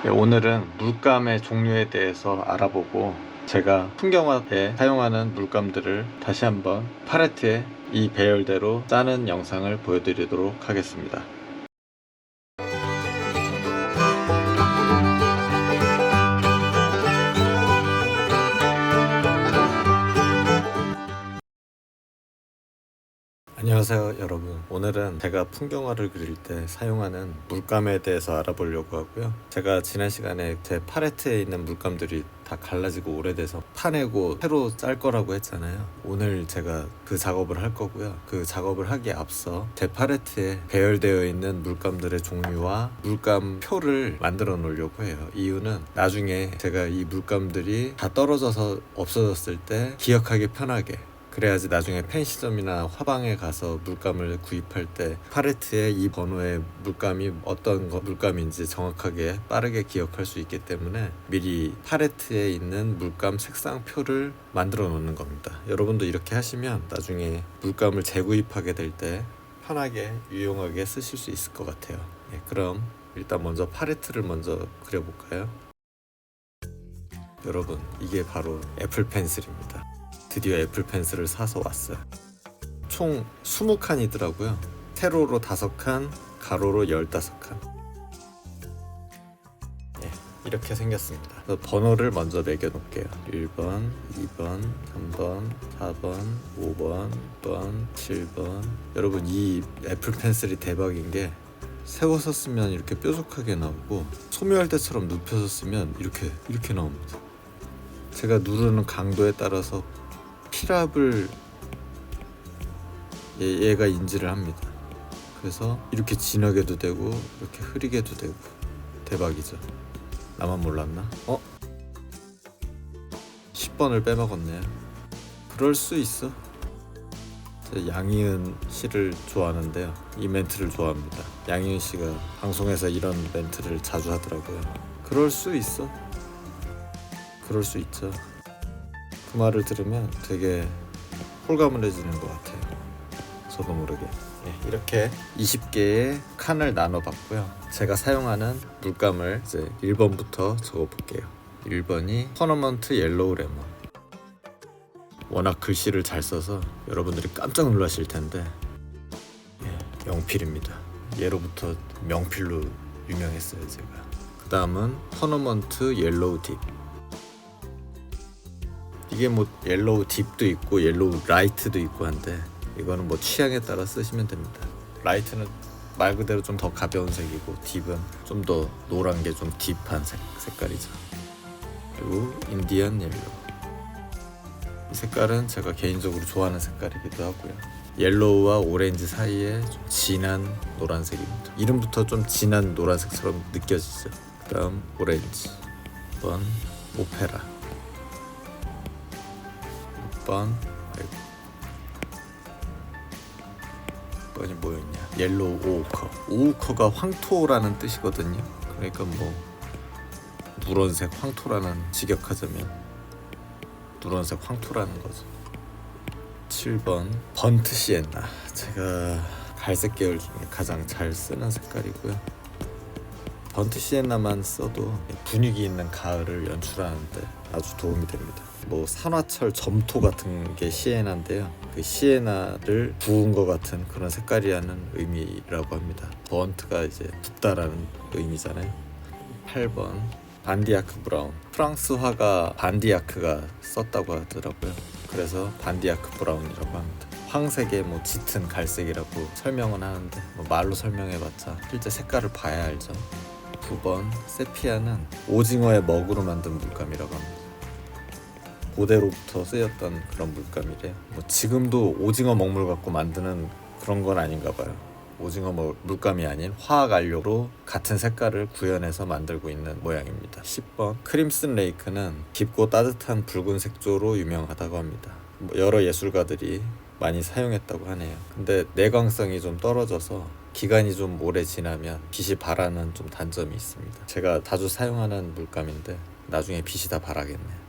네, 오늘은 물감의 종류에 대해서 알아보고 제가 풍경화에 사용하는 물감들을 다시 한번 팔레트에 이 배열대로 짜는 영상을 보여드리도록 하겠습니다. 안녕하세요 여러분. 오늘은 제가 풍경화를 그릴 때 사용하는 물감에 대해서 알아보려고 하고요. 제가 지난 시간에 제 팔레트에 있는 물감들이 다 갈라지고 오래돼서 파내고 새로 짤 거라고 했잖아요. 오늘 제가 그 작업을 할 거고요. 그 작업을 하기에 앞서 제 팔레트에 배열되어 있는 물감들의 종류와 물감 표를 만들어 놓으려고 해요. 이유는 나중에 제가 이 물감들이 다 떨어져서 없어졌을 때 기억하기 편하게, 그래야지 나중에 펜시점이나 화방에 가서 물감을 구입할 때 팔레트에 이 번호의 물감이 어떤 물감인지 정확하게 빠르게 기억할 수 있기 때문에 미리 팔레트에 있는 물감 색상표를 만들어 놓는 겁니다. 여러분도 이렇게 하시면 나중에 물감을 재구입하게 될 때 편하게 유용하게 쓰실 수 있을 것 같아요. 그럼 일단 먼저 팔레트를 먼저 그려볼까요? 여러분, 이게 바로 애플 펜슬입니다. 드디어 애플 펜슬을 사서 왔어요. 총 20칸이더라고요. 세로로 5칸, 가로로 15칸. 이렇게 생겼습니다. 번호를 먼저 매겨 놓을게요. 1번, 2번, 3번, 4번, 5번, 6번, 7번. 여러분, 이 애플 펜슬이 대박인 게 세워서 쓰면 이렇게 뾰족하게 나오고 소묘할 때처럼 눕혀서 쓰면 이렇게 나옵니다. 제가 누르는 강도에 따라서 필압을 얘가 인지를 합니다. 그래서 이렇게 진하게도 되고 이렇게 흐리게도 되고 대박이죠. 나만 몰랐나? 10번을 빼먹었네요. 그럴 수 있어. 제가 양희은 씨를 좋아하는데요. 이 멘트를 좋아합니다. 양희은 씨가 방송에서 이런 멘트를 자주 하더라고요. 그럴 수 있어. 그럴 수 있죠. 그 말을 들으면 되게 홀가분해지는 것 같아요. 저도 모르게. 이렇게 20개의 칸을 나눠봤고요. 제가 사용하는 물감을 이제 1번부터 적어볼게요. 1번이 퍼너먼트 옐로우 레몬. 워낙 글씨를 잘 써서 여러분들이 깜짝 놀라실 텐데 명필입니다. 얘로부터 명필로 유명했어요 제가. 그 다음은 퍼너먼트 옐로우 딥. 이게 뭐 옐로우 딥도 있고 옐로우 라이트도 있고 한데 이거는 뭐 취향에 따라 쓰시면 됩니다. 라이트는 말 그대로 좀 더 가벼운 색이고 딥은 좀 더 노란 게 좀 딥한 색깔이죠. 그리고 인디언 옐로우. 이 색깔은 제가 개인적으로 좋아하는 색깔이기도 하고요. 옐로우와 오렌지 사이에 좀 진한 노란색입니다. 이름부터 좀 진한 노란색처럼 느껴지죠. 그 다음 오렌지. 6번 오페라. 6번 뭐였냐? 옐로우 오우커. 오우커가 황토라는 뜻이거든요. 그러니까 뭐 누런색 황토라는, 직역하자면 누런색 황토라는 거죠. 7번 번트 시엔나. 제가 갈색 계열 중에 가장 잘 쓰는 색깔이고요. 번트 시엔나만 써도 분위기 있는 가을을 연출하는데 아주 도움이 됩니다. 뭐 산화철 점토 같은 게 시에나인데요. 그 시에나를 부은 것 같은 그런 색깔이라는 의미라고 합니다. 번트가 이제 붓다라는 의미잖아요. 8번 반디아크 브라운. 프랑스 화가 반디아크가 썼다고 하더라고요. 그래서 반디아크 브라운이라고 합니다. 황색의 뭐 짙은 갈색이라고 설명은 하는데 뭐 말로 설명해봤자 실제 색깔을 봐야 알죠. 9번 세피아는 오징어의 먹으로 만든 물감이라고 합니다. 고대로부터 쓰였던 그런 물감이래요. 뭐 지금도 오징어 먹물 갖고 만드는 그런 건 아닌가 봐요. 오징어 물감이 아닌 화학 안료로 같은 색깔을 구현해서 만들고 있는 모양입니다. 10번 크림슨 레이크는 깊고 따뜻한 붉은 색조로 유명하다고 합니다. 여러 예술가들이 많이 사용했다고 하네요. 근데 내광성이 좀 떨어져서 기간이 좀 오래 지나면 빛이 바라는 좀 단점이 있습니다. 제가 자주 사용하는 물감인데 나중에 빛이 다 바라겠네요.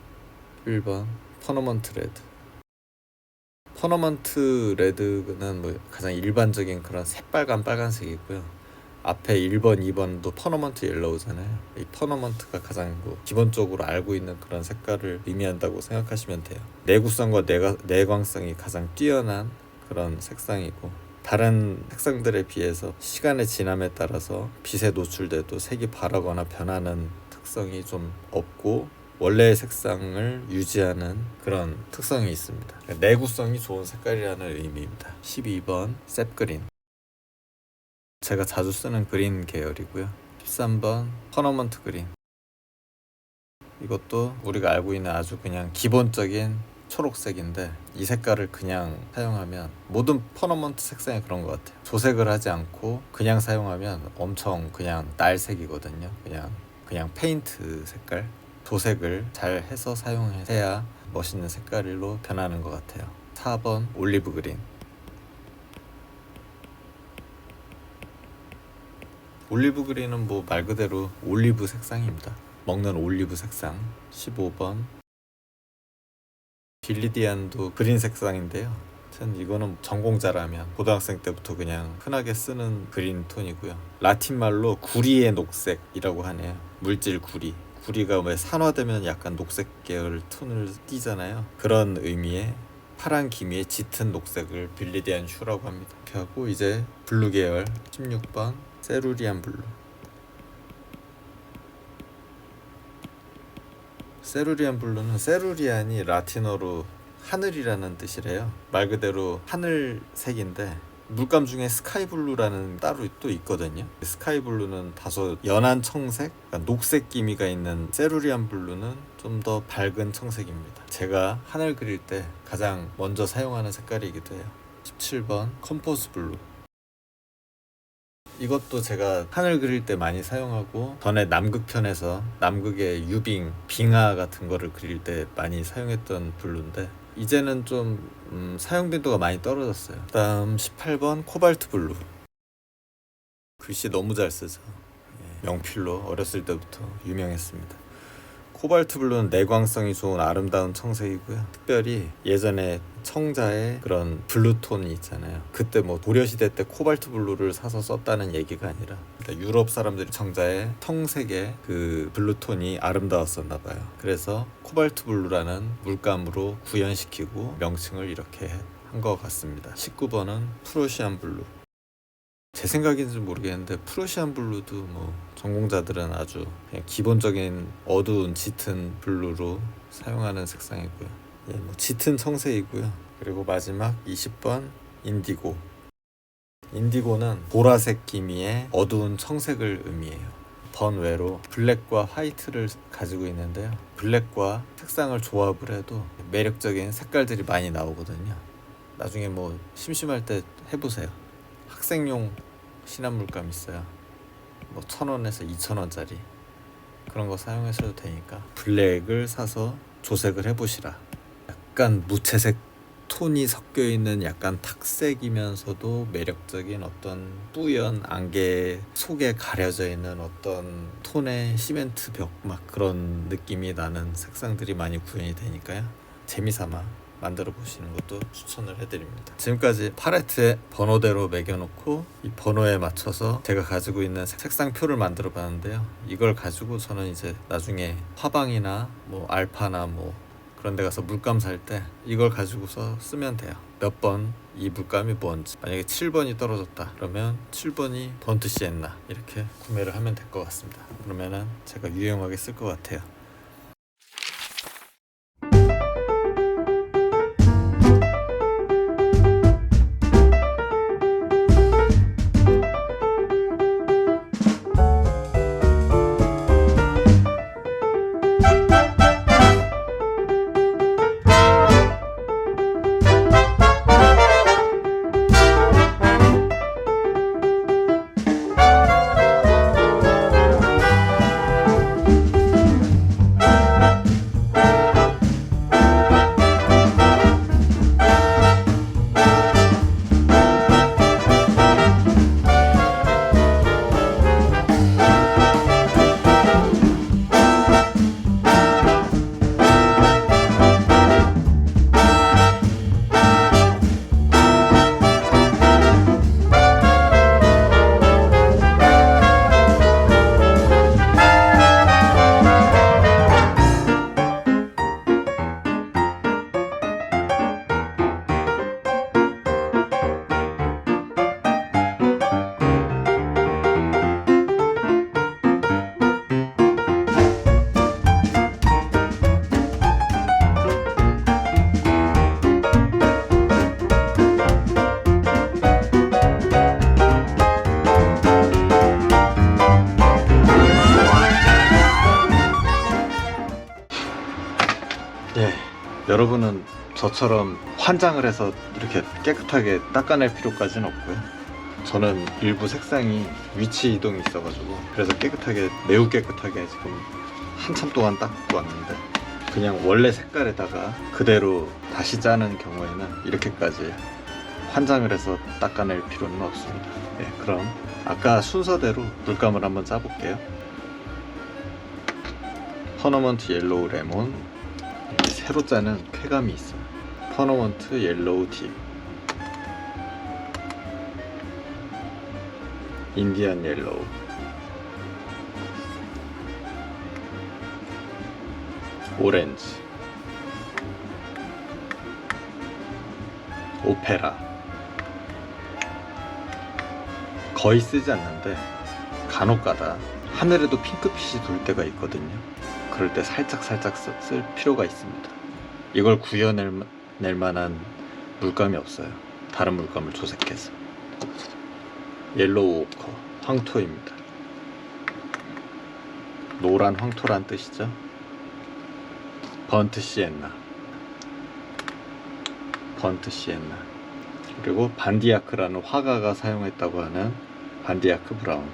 1번 퍼너먼트 레드. 퍼너먼트 레드는 뭐 가장 일반적인 그런 새빨간 빨간색이고요. 앞에 1번, 2번도 퍼너먼트 옐로우잖아요. 이 퍼너먼트가 가장 기본적으로 알고 있는 그런 색깔을 의미한다고 생각하시면 돼요. 내구성과 내광성이 가장 뛰어난 그런 색상이고, 다른 색상들에 비해서 시간의 지남에 따라서 빛에 노출돼도 색이 바라거나 변하는 특성이 좀 없고, 원래의 색상을 유지하는 그런 특성이 있습니다. 내구성이 좋은 색깔이라는 의미입니다. 12번 셉그린, 제가 자주 쓰는 그린 계열이고요. 13번 퍼너먼트 그린, 이것도 우리가 알고 있는 아주 그냥 기본적인 초록색인데, 이 색깔을 그냥 사용하면 모든 퍼너먼트 색상이 그런 것 같아요. 조색을 하지 않고 그냥 사용하면 엄청 그냥 날색이거든요. 그냥 페인트 색깔. 조색을 잘 해서 사용해야 멋있는 색깔로 변하는 것 같아요. 4번 올리브 그린, 올리브 그린은 뭐 말 그대로 올리브 색상입니다. 먹는 올리브 색상. 15번 빌리디안도 그린 색상인데요. 전 이거는 전공자라면 고등학생 때부터 그냥 흔하게 쓰는 그린 톤이고요. 라틴 말로 구리의 녹색이라고 하네요. 물질 구리. 구리가 왜 산화되면 약간 녹색 계열 톤을 띠잖아요. 그런 의미의 파란 기미의 짙은 녹색을 빌리디안 슈라고 합니다. 이렇게 하고 이제 블루 계열 16번 세루리안 블루. 세루리안 블루는 세루리안이 라틴어로 하늘이라는 뜻이래요. 말 그대로 하늘색인데, 물감 중에 스카이블루라는 따로 또 있거든요. 스카이블루는 다소 연한 청색, 그러니까 녹색 기미가 있는 세루리안 블루는 좀 더 밝은 청색입니다. 제가 하늘 그릴 때 가장 먼저 사용하는 색깔이기도 해요. 17번 컴포스 블루, 이것도 제가 하늘 그릴 때 많이 사용하고, 전에 남극편에서 남극의 유빙, 빙하 같은 거를 그릴 때 많이 사용했던 블루인데, 이제는 좀 사용 빈도가 많이 떨어졌어요. 다음 18번 코발트 블루, 글씨 너무 잘 쓰죠. 명필로 어렸을 때부터 유명했습니다. 코발트 블루는 내광성이 좋은 아름다운 청색이고요. 특별히 예전에 청자의 그런 블루톤이 있잖아요. 그때 뭐 고려시대 때 코발트 블루를 사서 썼다는 얘기가 아니라, 그러니까 유럽 사람들이 청자의 청색의 그 블루톤이 아름다웠었나 봐요. 그래서 코발트 블루라는 물감으로 구현시키고 명칭을 이렇게 한 것 같습니다. 19번은 프로시안 블루. 제 생각인지 모르겠는데 프로시안 블루도 뭐 전공자들은 아주 그냥 기본적인 어두운 짙은 블루로 사용하는 색상이고요. 뭐 짙은 청색이고요. 그리고 마지막 20번 인디고. 인디고는 보라색 기미의 어두운 청색을 의미해요. 번외로 블랙과 화이트를 가지고 있는데요. 블랙과 색상을 조합을 해도 매력적인 색깔들이 많이 나오거든요. 나중에 뭐 심심할 때 해보세요. 학생용 시난 물감 있어요. 뭐 1,000원에서 2,000원짜리 그런 거 사용하셔도 되니까 블랙을 사서 조색을 해보시라. 약간 무채색 톤이 섞여 있는 약간 탁색이면서도 매력적인 어떤 뿌연 안개 속에 가려져 있는 어떤 톤의 시멘트 벽 막 그런 느낌이 나는 색상들이 많이 구현이 되니까요. 재미삼아 만들어 보시는 것도 추천을 해드립니다. 지금까지 팔레트에 번호대로 매겨놓고 이 번호에 맞춰서 제가 가지고 있는 색상표를 만들어 봤는데요. 이걸 가지고 저는 이제 나중에 화방이나 뭐 알파나 뭐 그런 데 가서 물감 살 때 이걸 가지고서 쓰면 돼요. 몇 번 이 물감이 뭔지, 만약에 7번이 떨어졌다 그러면 7번이 번트 시엔나 이렇게 구매를 하면 될 것 같습니다. 그러면은 제가 유용하게 쓸 것 같아요. 여러분은 저처럼 환장을 해서 이렇게 깨끗하게 닦아낼 필요까지는 없고요. 저는 일부 색상이 위치 이동이 있어가지고 그래서 깨끗하게, 매우 깨끗하게 지금 한참 동안 닦고 왔는데, 그냥 원래 색깔에다가 그대로 다시 짜는 경우에는 이렇게까지 환장을 해서 닦아낼 필요는 없습니다. 네, 그럼 아까 순서대로 물감을 한번 짜볼게요. 퍼너먼트 옐로우 레몬, 새로 짜는 쾌감이 있어요. 퍼너먼트 옐로우 딥, 인디안 옐로우, 오렌지, 오페라. 거의 쓰지 않는데 간혹가다 하늘에도 핑크빛이 돌 때가 있거든요. 그럴 때 살짝 쓸 필요가 있습니다. 이걸 구현낼 만한 물감이 없어요. 다른 물감을 조색해서. 옐로우 오커, 황토입니다. 노란 황토란 뜻이죠. 번트 시엔나, 그리고 반디아크라는 화가가 사용했다고 하는 반디아크 브라운,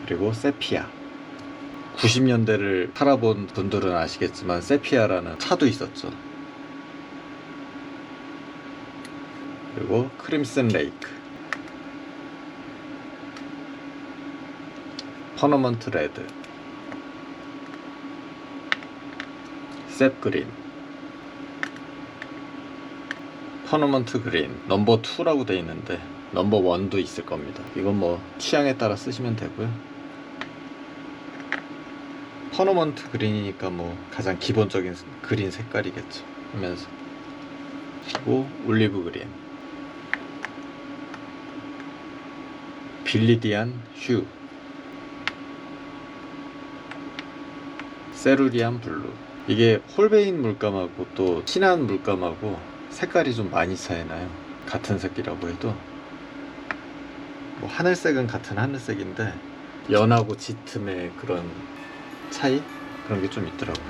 그리고 세피아. 90년대를 살아본 분들은 아시겠지만 세피아라는 차도 있었죠. 그리고 크림슨 레이크, 퍼너먼트 레드, 셉 그린, 퍼너먼트 그린 넘버 2라고 되어 있는데 넘버 1도 있을 겁니다. 이건 뭐 취향에 따라 쓰시면 되고요. 퍼너먼트 그린이니까 뭐 가장 기본적인 그린 색깔이겠죠 하면서, 그리고 올리브 그린, 빌리디안 휴, 세루리안 블루. 이게 홀베인 물감하고 또 진한 물감하고 색깔이 좀 많이 차이나요. 같은 색이라고 해도 뭐 하늘색은 같은 하늘색인데 연하고 짙음의 그런 차이? 그런 게 좀 있더라고요.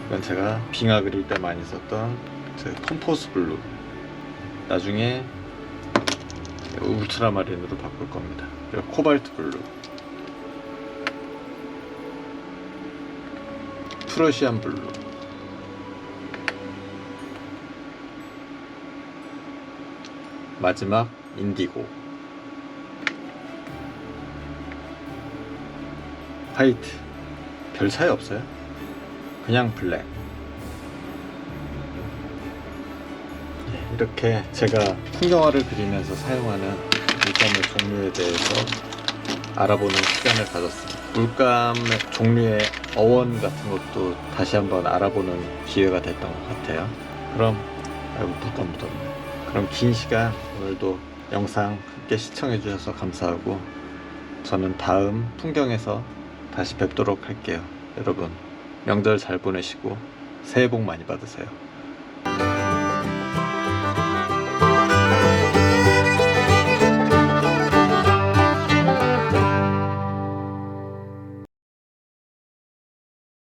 이건 제가 빙하 그릴 때 많이 썼던 컴포스 블루, 나중에 울트라마린으로 바꿀 겁니다. 그리고 코발트 블루, 프러시안 블루, 마지막 인디고, 화이트. 별 차이 없어요. 그냥 블랙. 이렇게 제가 풍경화를 그리면서 사용하는 물감의 종류에 대해서 알아보는 시간을 가졌습니다. 물감의 종류의 어원 같은 것도 다시 한번 알아보는 기회가 됐던 것 같아요. 그럼, 아이고 물감 묻었네. 그럼 긴 시간 오늘도 영상 함께 시청해 주셔서 감사하고, 저는 다음 풍경에서 다시 뵙도록 할게요. 여러분 명절 잘 보내시고 새해 복 많이 받으세요.